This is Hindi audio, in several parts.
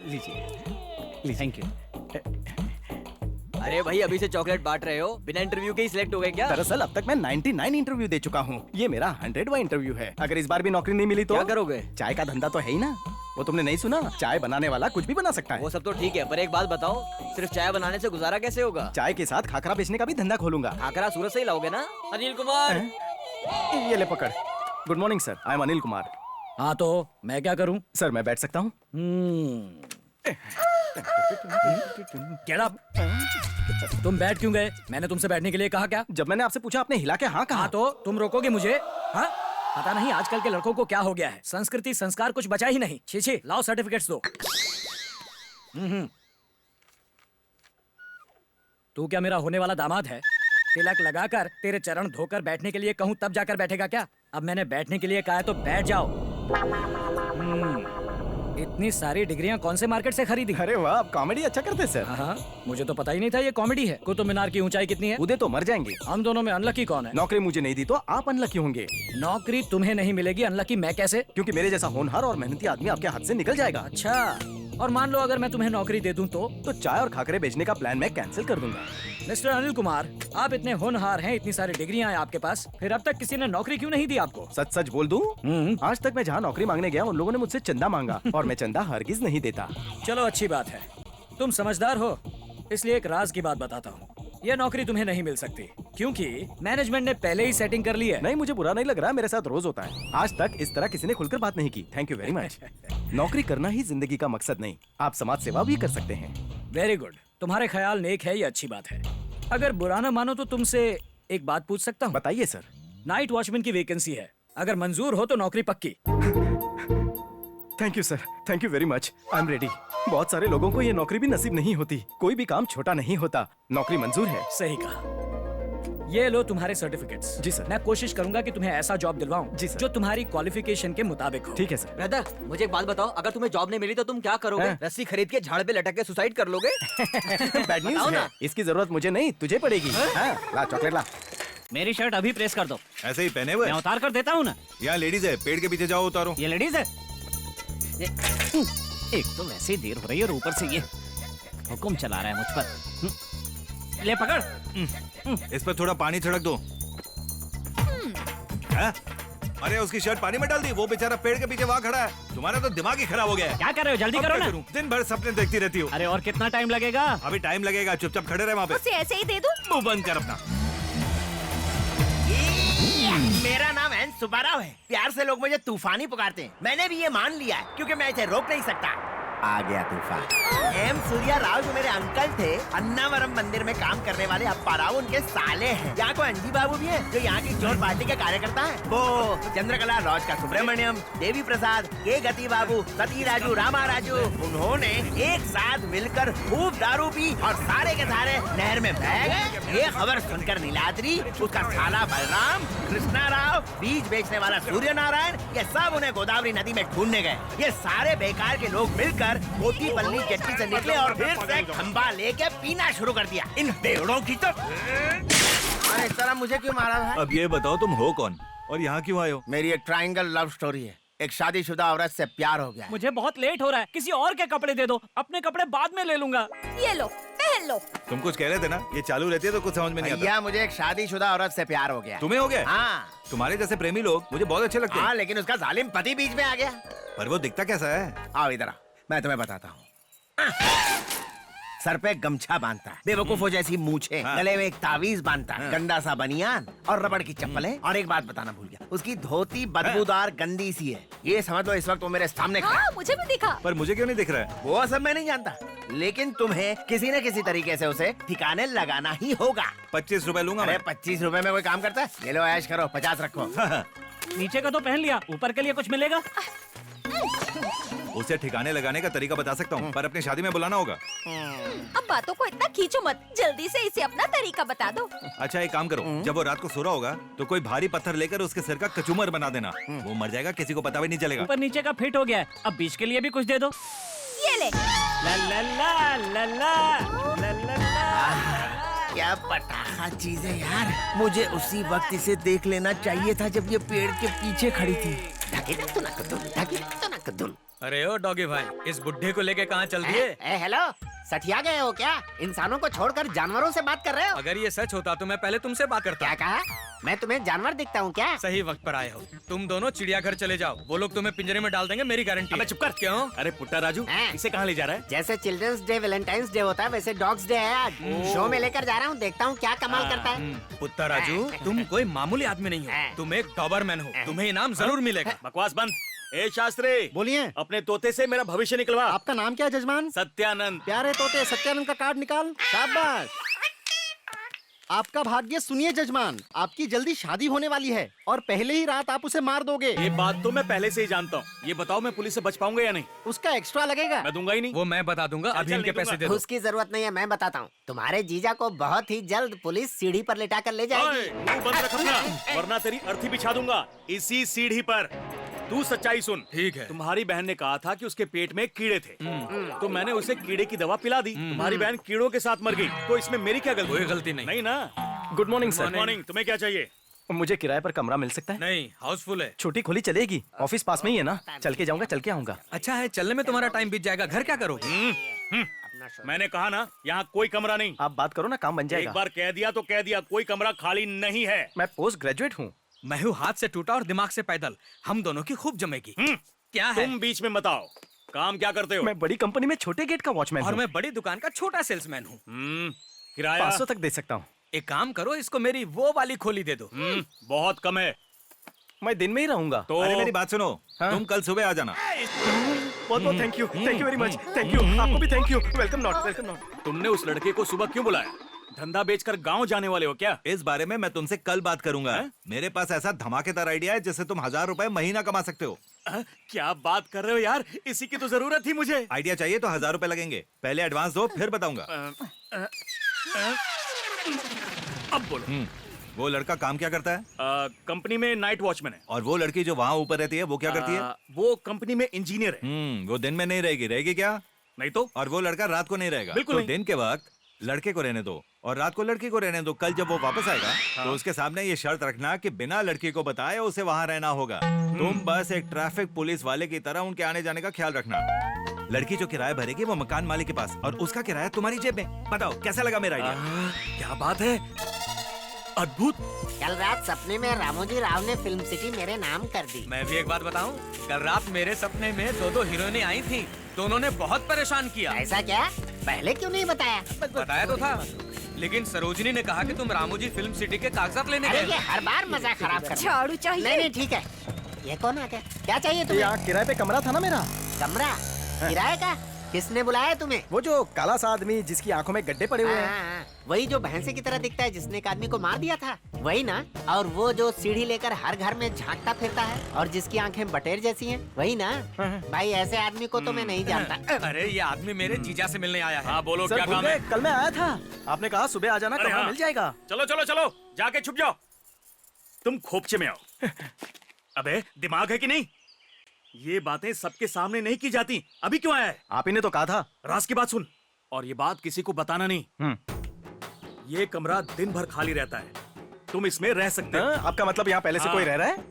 लीजिए। Thank you. अरे भाई अभी से चॉकलेट बांट रहे हो, बिना इंटरव्यू के ही सिलेक्ट हो गए क्या? दरअसल अब तक मैं 99 इंटरव्यू दे चुका हूँ। ये मेरा 100वां इंटरव्यू है। अगर इस बार भी नौकरी नहीं मिली तो क्या करोगे? चाय का धंधा तो है ही ना। वो तुमने नहीं सुना, चाय बनाने वाला कुछ भी बना सकता है। वो सब तो ठीक है, पर एक बात बताओ, सिर्फ चाय बनाने से गुजारा कैसे होगा? चाय के साथ खाखरा बेचने का भी धंधा खोलूंगा। खाकरा सूरत से ही लाओगे ना? अनिल कुमार। ये ले पकड़। Good morning sir, I am Anil Kumar. हाँ तो मैं क्या करूँ? सर मैं बैठ सकता हूँ? Get up! तुम बैठ क्यों गए? मैंने तुमसे बैठने के लिए कहा क्या? जब मैंने आपसे पूछा आपने हिला के हाँ कहा। हाँ तो तुम रोकोगे मुझे? हाँ? पता नहीं आजकल के लड़कों को क्या हो गया है, संस्कृति संस्कार कुछ बचा ही नहीं। छी लाओ सर्टिफिकेट्स दो। तू क्या मेरा होने वाला दामाद है? तिलक लगाकर तेरे चरण धोकर बैठने के लिए कहूँ तब जाकर बैठेगा क्या? अब मैंने बैठने के लिए कहा है तो बैठ जाओ। इतनी सारी डिग्रियां कौन से मार्केट से खरीदी? अरे वाह, आप कॉमेडी अच्छा करते सर। हाँ, मुझे तो पता ही नहीं था ये कॉमेडी है। कुतुब मीनार की ऊंचाई कितनी है? उदय तो मर जाएंगे। हम दोनों में अनलकी कौन है? नौकरी मुझे नहीं दी तो आप अनलकी होंगे। नौकरी तुम्हें नहीं मिलेगी, अनलकी मैं कैसे? क्योंकि मेरे जैसा होनहार और मेहनती आदमी आपके हाथ से निकल जाएगा। अच्छा, और मान लो अगर मैं तुम्हें नौकरी दे दूं तो चाय और खाकरे बेचने का प्लान मैं कैंसिल कर दूंगा। मिस्टर अनिल कुमार, आप इतने होनहार हैं, इतनी सारी डिग्रियां हैं आपके पास, फिर अब तक किसी ने नौकरी क्यों नहीं दी आपको? सच सच बोल दूं? आज तक मैं जहाँ नौकरी मांगने गया उन लोगों ने मुझसे चंदा मांगा और मैं चंदा हरगिज नहीं देता। चलो अच्छी बात है, तुम समझदार हो, इसलिए एक राज की बात बताता हूँ। ये नौकरी तुम्हें नहीं मिल सकती क्योंकि मैनेजमेंट ने पहले ही सेटिंग कर ली है। नहीं, मुझे बुरा नहीं लग रहा, मेरे साथ रोज होता है। आज तक इस तरह किसी ने खुलकर बात नहीं की। Thank you very much. नौकरी करना ही जिंदगी का मकसद नहीं, आप समाज सेवा भी कर सकते हैं। वेरी गुड, तुम्हारे ख्याल नेक है, ये अच्छी बात है। अगर बुरा ना मानो तो तुमसे एक बात पूछ सकता हूँ? बताइए सर। नाइट वॉचमैन की वैकेंसी है, अगर मंजूर हो तो नौकरी पक्की। Thank you sir, thank you very much, I am ready. बहुत सारे लोगों को ये नौकरी भी नसीब नहीं होती। कोई भी काम छोटा नहीं होता। नौकरी मंजूर है। सही कहा। ये लो तुम्हारे सर्टिफिकेट्स। जी सर। मैं कोशिश करूंगा कि तुम्हें ऐसा जॉब दिलवाऊं जी सर। जो तुम्हारी क्वालिफिकेशन के मुताबिक हो। ठीक है सर। ब्रदर, मुझे एक बात बताओ, अगर तुम्हें जॉब नहीं मिली तो तुम क्या करोगे? रस्सी खरीद के झाड़ पे लटक के सुसाइड कर लोगे? बैड न्यूज़ है, इसकी जरूरत मुझे नहीं तुझे पड़ेगी। ला चॉकलेट ला। मेरी शर्ट अभी प्रेस कर दो। ऐसे ही पहने हुए? मैं उतार कर देता हूँ ना। यहाँ लेडीज है, पेड़ के पीछे जाओ, उतारो। ये लेडीज है। एक तो वैसे ही देर हो रही है और ऊपर से ये हुक्म चला रहा है मुझ पर। ले पकड़। इस पर थोड़ा पानी छिड़क दो। हैं? अरे उसकी शर्ट पानी में डाल दी, वो बेचारा पेड़ के पीछे वहाँ खड़ा है। तुम्हारा तो दिमाग ही खराब हो गया है। क्या कर रहे हो? जल्दी करो ना। दिन भर सपने देखती रहती हो। अरे और कितना टाइम लगेगा? अभी टाइम लगेगा, चुपचाप खड़े रहे वहाँ पे। उसे ऐसे ही दे दूं? मुंह बंद कर अपना। मेरा नाम एन सुब्बाराव है। प्यार से लोग मुझे तूफानी पुकारते हैं। मैंने भी ये मान लिया है क्योंकि मैं इसे रोक नहीं सकता। आ गया तूफान। एम सूर्या राव जो मेरे अंकल थे, अन्नावरम मंदिर में काम करने वाले अप्पा राव उनके साले हैं। यहाँ को अंजी बाबू भी है जो यहाँ की चोर पार्टी के कार्यकर्ता है। वो चंद्रकला लॉज का सुब्रमण्यम, देवी प्रसाद, के गति बाबू, सती राजू, रामा राजू, उन्होंने एक साथ मिलकर खूब दारू पी और सारे के सारे नहर में बह गए। ये खबर सुनकर नीलाद्री, उसका साला बलराम, कृष्णा राव, बीज बेचने वाला सूर्य नारायण, ये सब उन्हें गोदावरी नदी में ढूंढने गए। ये सारे बेकार के लोग मिलकर मोती पल्ली जेट्टी से निकले और फिर से खंबा लेके पीना शुरू कर दिया। इन बेवड़ों की तो। अरे इस तरह मुझे क्यों मारा है? अब ये बताओ तुम हो कौन और यहाँ क्यों आए हो? मेरी एक ट्रायंगल लव स्टोरी है। एक शादीशुदा औरत से प्यार हो गया। मुझे बहुत लेट हो रहा है, किसी और के कपड़े दे दो, अपने कपड़े बाद में ले लूंगा। ये लो, पहन लो। तुम कुछ कह रहे थे ना, ये चालू रहती है तो कुछ समझ में नहीं आता। भैया मुझे एक शादीशुदा औरत से प्यार हो गया। तुम्हें हो गया? हाँ। तुम्हारे जैसे प्रेमी लोग मुझे बहुत अच्छे लगते हैं। हाँ, लेकिन उसका जालिम पति बीच में आ गया। पर वो दिखता कैसा है? आओ इधर आओ, मैं तुम्हें बताता हूँ। सर पे गमछा बांधता है, बेवकूफों जैसी मूछें, गले में एक तावीज बांधता है, गंदा सा बनियान और रबड़ की चप्पलें। और एक बात बताना भूल गया, उसकी धोती बदबूदार गंदी सी है। ये समझ लो इस वक्त वो मेरे सामने खड़ा है। हाँ, मुझे भी दिखा। पर मुझे क्यों नहीं दिख रहा है? वो सब मैं नहीं जानता, लेकिन तुम्हें किसी न किसी तरीके से उसे ठिकाने लगाना ही होगा। 25 रुपए लूंगा अरे मैं। 25 रुपए में कोई काम करता है? ये लो ऐश करो, 50 रखो। नीचे का तो पहन लिया, ऊपर के लिए कुछ मिलेगा? उसे ठिकाने लगाने का तरीका बता सकता हूँ, पर अपनी शादी में बुलाना होगा। अब बातों को इतना खींचो मत, जल्दी से इसे अपना तरीका बता दो। अच्छा एक काम करो, जब वो रात को सो रहा होगा तो कोई भारी पत्थर लेकर उसके सिर का कचूमर बना देना। वो मर जाएगा, किसी को पता भी नहीं चलेगा। ऊपर नीचे का फिट हो गया है, अब बीच के लिए भी कुछ दे दो। ये ले। ला ला ला ला ला ला ला ला। क्या पटाखा चीज है यार। मुझे उसी वक्त इसे देख लेना चाहिए था जब ये पेड़ के पीछे खड़ी थी। अरे ओ डॉगी भाई, इस बुड्ढे को लेके कहाँ चल दिए? हेलो, सठिया गए हो क्या? इंसानों को छोड़कर जानवरों से बात कर रहे हो? अगर ये सच होता तो मैं पहले तुमसे बात करता। क्या कहा? मैं तुम्हें जानवर दिखता हूँ क्या? सही वक्त पर आए हो। तुम दोनों चिड़ियाघर चले जाओ, वो लोग तुम्हें पिंजरे में डाल देंगे, मेरी गारंटी। अबे चुप कर। क्यों? अरे पुट्टा राजू, हाँ? इसे कहाँ ले जा रहा है? जैसे चिल्ड्रंस डे वैलेंटाइंस डे होता है वैसे डॉग्स डे है आज। शो में लेकर जा रहा हूँ, देखता हूँ क्या कमाल करता है। पुत्ता राजू, तुम कोई मामूली आदमी नहीं हो, तुम एक डॉबरमैन हो, तुम्हें इनाम जरूर मिलेगा। बकवास बंद। ए शास्त्री, बोलिए। अपने तोते से मेरा भविष्य निकलवा। आपका नाम क्या है जजमान? सत्यानंद। प्यारे तोते, सत्यानंद का कार्ड निकाल। शाबाश। आपका भाग्य सुनिए जजमान, आपकी जल्दी शादी होने वाली है और पहले ही रात आप उसे मार दोगे। ये बात तो मैं पहले से ही जानता हूँ। ये बताओ मैं पुलिस से बच पाऊंगा या नहीं? उसका एक्स्ट्रा लगेगा। मैं दूंगा ही नहीं। वो मैं बता दूंगा, अभी चल, इनके नहीं पैसे दूंगा। दे दो। उसकी जरूरत नहीं है, मैं बताता हूँ। तुम्हारे जीजा को बहुत ही जल्द पुलिस सीढ़ी पर लेटा कर ले जाएगी। ओए, मुंह बंद रख अपना, वरना तेरी अर्थी बिछा दूंगा इसी सीढ़ी पर। तू सच्चाई सुन। ठीक है। तुम्हारी बहन ने कहा था कि उसके पेट में कीड़े थे, तो मैंने उसे कीड़े की दवा पिला दी। तुम्हारी बहन कीड़ों के साथ मर गई, तो इसमें मेरी क्या गलती? कोई गलती नहीं। नहीं ना। Good morning good sir. Morning. तुम्हें क्या चाहिए? मुझे किराए पर कमरा मिल सकता है? नहीं, हाउसफुल है। छोटी खोली चलेगी? ऑफिस पास में ही है ना? चल के जाऊंगा, चल के आऊंगा। अच्छा है, चलने में तुम्हारा टाइम बीत जाएगा, घर क्या करोगे? मैंने कहा ना, यहाँ कोई कमरा नहीं। आप बात करो ना, काम बन एक जाएगा। बार कह दिया तो कह दिया, कोई कमरा खाली नहीं है। मैं पोस्ट ग्रेजुएट हूँ। मैं हूँ हाथ से टूटा और दिमाग से पैदल, हम दोनों की खूब जमेगी। क्या है? तुम बीच में बताओ, काम क्या करते हो? मैं बड़ी कंपनी में छोटे गेट का वॉचमैन और हूँ। मैं बड़ी दुकान का छोटा सेल्समैन हूँ। किराया? 500 तक दे सकता हूँ। एक काम करो, इसको मेरी वो वाली खोली दे दो। बहुत कम है। मैं दिन में ही रहूंगा। तो अरे मेरी बात सुनो, हाँ? तुम कल सुबह आ जाना। बहुत बहुत thank you very much. Thank you, आपको भी thank you. Welcome not, welcome not. तुमने उस लड़के को सुबह क्यों बुलाया? धंधा बेचकर गांव जाने वाले हो क्या? इस बारे में मैं तुमसे कल बात करूंगा। मेरे पास ऐसा धमाकेदार आइडिया है जिससे तुम 1000 रुपए महीना कमा सकते हो। क्या बात कर रहे हो यार, इसी की तो जरूरत थी मुझे। आइडिया चाहिए तो 1000 रुपए लगेंगे। पहले एडवांस दो, फिर बताऊंगा। अब बोलो। वो लड़का काम क्या करता है? कंपनी में नाइट वॉचमैन है। और वो लड़की जो वहाँ ऊपर रहती है वो क्या करती है? वो कंपनी में इंजीनियर है। वो दिन में नहीं रहेगी, रहेगी क्या? नहीं तो? और वो लड़का रात को नहीं रहेगा। बिल्कुल तो नहीं। दिन के वक्त लड़के को रहने दो और रात को लड़की को रहने दो। कल जब वो वापस आएगा तो उसके सामने ये शर्त रखना कि बिना लड़की को बताए उसे वहाँ रहना होगा। तुम बस एक ट्रैफिक पुलिस वाले की तरह उनके आने जाने का ख्याल रखना। लड़की जो किराया भरेगी वो मकान मालिक के पास और उसका किराया तुम्हारी जेब में। बताओ कैसा लगा मेरा आइडिया? क्या बात है, अद्भुत। कल रात सपने में रामोजी राव ने फिल्म सिटी मेरे नाम कर दी। मैं भी एक बात बताऊं, कल रात मेरे सपने में दो हीरोइनें आई थी, दोनों ने बहुत परेशान किया। ऐसा क्या? पहले क्यों नहीं बताया? बताया तो था, लेकिन सरोजिनी ने कहा कि तुम रामोजी फिल्म सिटी के कागजात लेने अरे गए। ये हर बार मजाक खराब कर। झाड़ू चाहिए? नहीं नहीं ठीक है। ये कौन आ गया? क्या चाहिए तुम्हें? यहाँ किराए पे कमरा था ना मेरा। कमरा? किराए का? किसने बुलाया तुम्हें? वो जो काला सा आदमी जिसकी आंखों में गड्ढे पड़े हुए हैं। हाँ, वही जो भैंसे की तरह दिखता है जिसने एक आदमी को मार दिया था, वही ना? और वो जो सीढ़ी लेकर हर घर में झांकता फिरता है और जिसकी आंखें बटेर जैसी हैं, वही ना? भाई ऐसे आदमी को तो मैं नहीं जानता। अरे ये आदमी मेरे जीजा से मिलने आया है। हाँ बोलो, सर क्या भूल काम गए, है? कल मैं आया था, आपने कहा सुबह आ जाना, अरे कमरा हाँ। मिल जाएगा। चलो चलो चलो, जाके छुप जाओ। तुम खोपचे में आओ। अबे दिमाग है कि नहीं? ये बातें सबके सामने नहीं की जाती। अभी क्यों आया है? आप ही ने तो कहा था। राज की बात सुन, और ये बात किसी को बताना नहीं। ये कमरा दिन भर खाली रहता है, तुम इसमें रह सकते हो। आपका मतलब यहाँ पहले से कोई रह रहा है?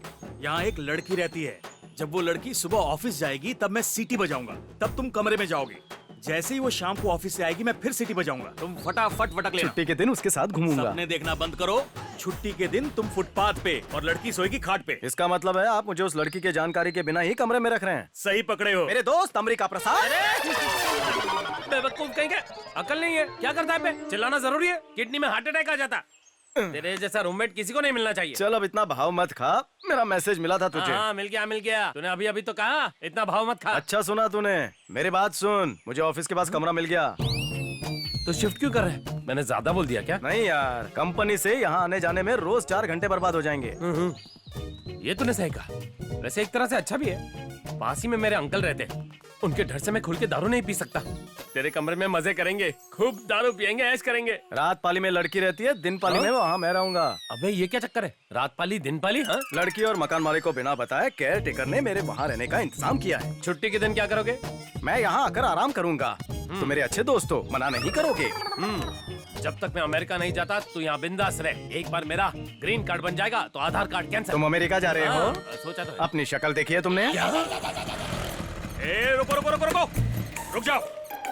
यहाँ एक लड़की रहती है। जब वो लड़की सुबह ऑफिस जाएगी तब मैं सीटी बजाऊंगा, तब तुम कमरे में जाओगे। जैसे ही वो शाम को ऑफिस से आएगी मैं फिर सीटी बजाऊंगा, तुम फटाफट भटक लेना। छुट्टी के दिन उसके साथ घूमूंगा। सपने देखना बंद करो। छुट्टी के दिन तुम फुटपाथ पे और लड़की सोएगी खाट पे। इसका मतलब है आप मुझे उस लड़की के जानकारी के बिना ही कमरे में रख रहे हैं। सही पकड़े हो। मेरे दोस्त अमरीका प्रसाद। बेवकूफ कहेंगे, अकल नहीं है, क्या करता है बे? चिल्लाना जरूरी है? किडनी में हार्ट अटैक आ जाता। तेरे जैसा रूममेट किसी को नहीं मिलना चाहिए। चल अब इतना भाव मत खा, मेरा मैसेज मिला था तुझे। हाँ मिल गया मिल गया। तूने अभी अभी तो कहा इतना भाव मत खा। अच्छा सुना तूने, मेरी बात सुन, मुझे ऑफिस के पास कमरा मिल गया। तो शिफ्ट क्यों कर रहे हैं? मैंने ज्यादा बोल दिया क्या? नहीं यार, कंपनी से यहाँ आने जाने में रोज 4 घंटे बर्बाद हो जाएंगे। ये तूने सही कहा। वैसे एक तरह से अच्छा भी है, पास ही में मेरे अंकल रहते हैं, उनके डर से मैं खुल के दारू नहीं पी सकता। तेरे कमरे में मजे करेंगे, खूब दारू पियेंगे, ऐश करेंगे। रात पाली में लड़की रहती है, दिन पाली में वहाँ मैं रहूंगा। अबे ये क्या चक्कर है? रात पाली दिन पाली? हाँ? लड़की और मकान मालिक को बिना बताए केयर टेकर ने मेरे वहाँ रहने का इंतजाम किया है। छुट्टी के दिन क्या करोगे? मैं यहाँ आकर आराम करूंगा, तो मेरे अच्छे दोस्त हो मना नहीं करोगे। जब तक मैं अमेरिका नहीं जाता तू यहाँ बिंदास रह। एक बार मेरा ग्रीन कार्ड बन जाएगा तो आधार कार्ड कैंसिल। तुम अमेरिका जा रहे हो? सोचा तो है। अपनी शक्ल देखी है तुमने? ए रुको रुको रुको रुको, रुक जाओ।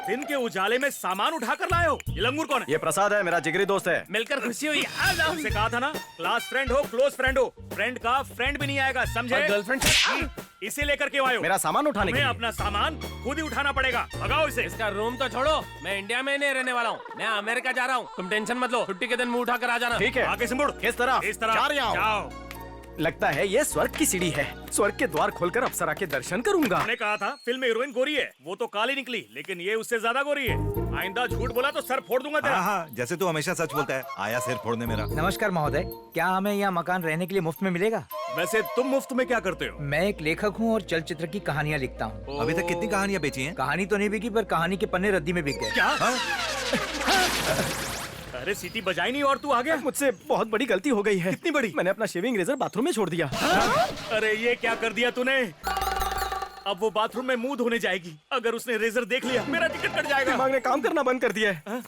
दिन के उजाले में सामान उठा कर लाए हो। ये लंगूर कौन है? ये प्रसाद है, मेरा जिगरी दोस्त है। मिलकर खुशी हुई। तुमसे कहा था ना, क्लास फ्रेंड हो, क्लोज फ्रेंड हो, फ्रेंड का फ्रेंड भी नहीं आएगा, समझे? गर्लफ्रेंड इसे लेकर क्यों आए हो? मेरा सामान उठाने के तुम्हें लिए। अपना सामान खुद ही उठाना पड़ेगा। भगाओ इसे। इसका रूम तो छोड़ो, मैं इंडिया में नहीं रहने वाला हूँ, मैं अमेरिका जा रहा हूँ। तुम टेंशन मत लो, छुट्टी के दिन मुंह उठा कर आ जाना। ठीक है। आगे से मुड़। किस तरह? इस तरह। जा रहा हूं। जाओ। लगता है ये स्वर्ग की सीढ़ी है। स्वर्ग के द्वार खोलकर अप्सरा के दर्शन करूंगा। मैंने कहा था फिल्म हीरोइन गोरी है, वो तो काली निकली, लेकिन ये उससे ज्यादा गोरी है। आइंदा झूठ बोला तो सर फोड़ दूंगा तेरा। हाँ हाँ, जैसे तू हमेशा सच बोलता है, आया सिर फोड़ने मेरा। नमस्कार महोदय, क्या हमें यहाँ मकान रहने के लिए मुफ्त में मिलेगा? वैसे तुम मुफ्त में क्या करते हो? मैं एक लेखक हूँ और चलचित्र की कहानियाँ लिखता हूँ। अभी तक कितनी कहानियां बेची हैं? कहानी तो नहीं बिकी, पर कहानी के पन्ने रद्दी में बिक गए। क्या? हाँ? अरे सीटी बजाई नहीं और तू आ गया। मुझसे बहुत बड़ी गलती हो गई है। कितनी बड़ी? मैंने अपना शेविंग रेजर बाथरूम में छोड़ दिया। अरे ये क्या कर दिया तूने? अब वो बाथरूम में मुंह धोने जाएगी, अगर उसने रेजर देख लिया मेरा टिकट कट जाएगा। दिमाग ने काम करना बंद कर दिया है।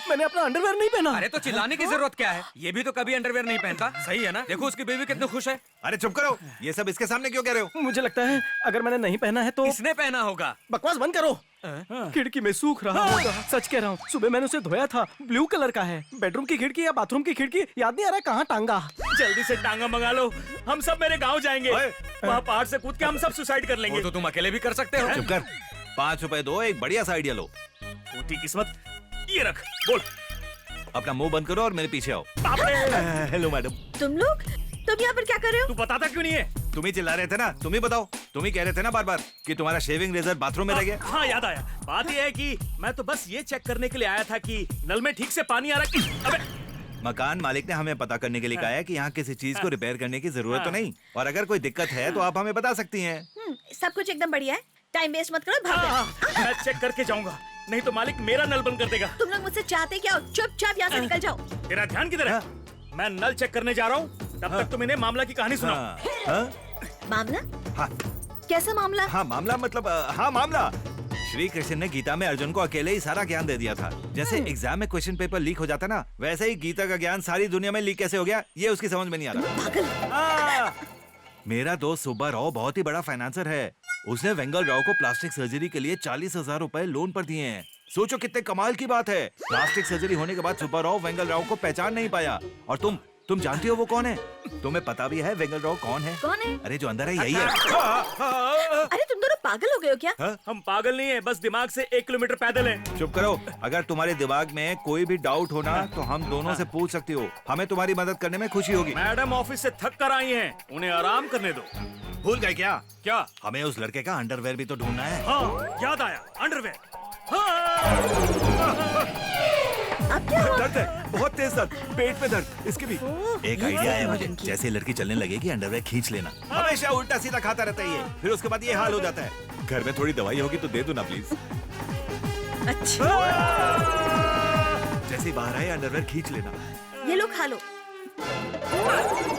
मैंने अपना अंडरवेयर नहीं पहना। अरे तो चिल्लाने की जरूरत क्या है? ये भी तो कभी अंडरवेयर नहीं पहनता, सही है ना? देखो उसकी बेबी कितनी खुश है। अरे चुप करो, ये सब इसके सामने क्यों कह रहे हो? मुझे लगता है अगर मैंने नहीं पहना है तो किसने पहना होगा? बकवास बंद करो। खिड़की में सूख रहा होगा। सच कह रहा हूँ, सुबह मैंने उसे धोया था, ब्लू कलर का है। बेडरूम की खिड़की या बाथरूम की खिड़की याद नहीं आ रहा है कहाँ टांगा। जल्दी से टांगा मंगा लो, हम सब मेरे गांव जाएंगे। ओए। वहाँ पहाड़ से कूद के हम सब सुसाइड कर लेंगे। वो तो तुम अकेले भी कर सकते हो। चुप कर। 5 रुपए दो, एक बढ़िया सा आइडिया लो। छोटी किस्मत, ये रख, बोल। अपना मुंह बंद करो और मेरे पीछे आओ। बाप रे, हेलो मैडम। तुम लोग तुम यहाँ पर क्या कर रहे हो? तू बताता क्यों नहीं है? तुम ही चिल्ला रहे थे ना, तुम ही बताओ। तुम ही कह रहे थे ना बार बार कि तुम्हारा शेविंग रेजर बाथरूम में रह गया। हाँ याद आया। बात यह है कि मैं तो बस ये चेक करने के लिए आया था कि नल में ठीक से पानी आ रहा है। अबे मकान मालिक ने हमें पता करने के लिए कहा है कि यहाँ किसी चीज को रिपेयर करने की जरूरत तो नहीं, और अगर कोई दिक्कत है तो आप हमें बता सकती हैं। सब कुछ एकदम बढ़िया है। टाइम वेस्ट मत करो, भागो। हाँ, मैं चेक करके जाऊंगा, नहीं तो मालिक मेरा नल बंद कर देगा। तुम लोग मुझसे चाहते क्या हो? चुपचाप यहाँ से निकल जाओ। तेरा ध्यान किधर है? मैं नल चेक करने जा रहा हूँ, तब तक तुम इन्हें मामला की कहानी सुनाओ। हाँ, हाँ, मामला? हाँ, कैसा मामला? हाँ मामला मतलब हाँ मामला। श्री कृष्ण ने गीता में अर्जुन को अकेले ही सारा ज्ञान दे दिया था। जैसे एग्जाम में क्वेश्चन पेपर लीक हो जाता ना, वैसे ही गीता का ज्ञान सारी दुनिया में लीक कैसे हो गया, ये उसकी समझ में नहीं आ रहा। मेरा दोस्त सुब्बा राव बहुत ही बड़ा फाइनेंसर है। उसने वेंगल राव को प्लास्टिक सर्जरी के लिए 40,000 रुपए लोन पर दिए हैं। सोचो कितने कमाल की बात है। प्लास्टिक सर्जरी होने के बाद सुब्बा राव वेंगल राव को पहचान नहीं पाया। और तुम जानती हो वो कौन है? तुम्हें पता भी है वेंगल राव कौन है? कौन है? अरे जो अंदर है यही है। अरे तुम दोनों पागल हो गए हो क्या? हम पागल नहीं है, बस दिमाग से 1 किलोमीटर पैदल है। चुप करो। अगर तुम्हारे दिमाग में कोई भी डाउट हो ना तो हम दोनों से पूछ सकती हो। हमें तुम्हारी मदद करने में खुशी होगी। मैडम ऑफिस से थक कर आई हैं, उन्हें आराम करने दो। भूल गए क्या? क्या? हमें उस लड़के का अंडरवेयर भी तो ढूंढना है। हाँ याद आया, अंडरवेयर। अब क्या हुआ? दर्द है, बहुत तेज दर्द, पेट में दर्द, इसके भी। एक आइडिया है मुझे। जैसे लड़की चलने लगेगी अंडरवेयर खींच लेना। हमेशा उल्टा सीधा खाता रहता है ये, फिर उसके बाद ये हाल हो जाता है। घर में थोड़ी दवाई होगी तो दे दो ना प्लीज। अच्छा, जैसे ही बाहर आए अंडरवेयर खींच लेना। ये लो खा लो।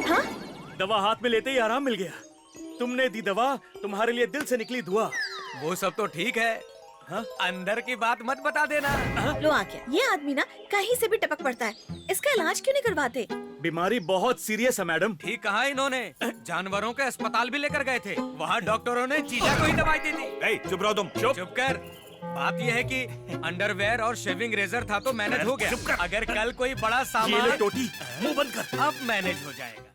हाँ? दवा हाथ में लेते ही आराम मिल गया। तुमने दी दवा, तुम्हारे लिए दिल से निकली दुआ। वो सब तो ठीक है, हाँ? अंदर की बात मत बता देना। लो आ गया। ये आदमी ना कहीं से भी टपक पड़ता है, इसका इलाज क्यों नहीं करवाते? बीमारी बहुत सीरियस है मैडम। ठीक कहा इन्होंने, जानवरों के अस्पताल भी लेकर गए थे, वहाँ डॉक्टरों ने चीजा को ही दवाई दी थी। चुप रहो तुम। चुप कर। बात यह है कि अंडरवेयर और शेविंग रेजर था तो मैनेज हो गया। अगर कल कोई बड़ा ये ले सामान, टोटी, मुंह बंद कर। अब मैनेज हो जाएगा।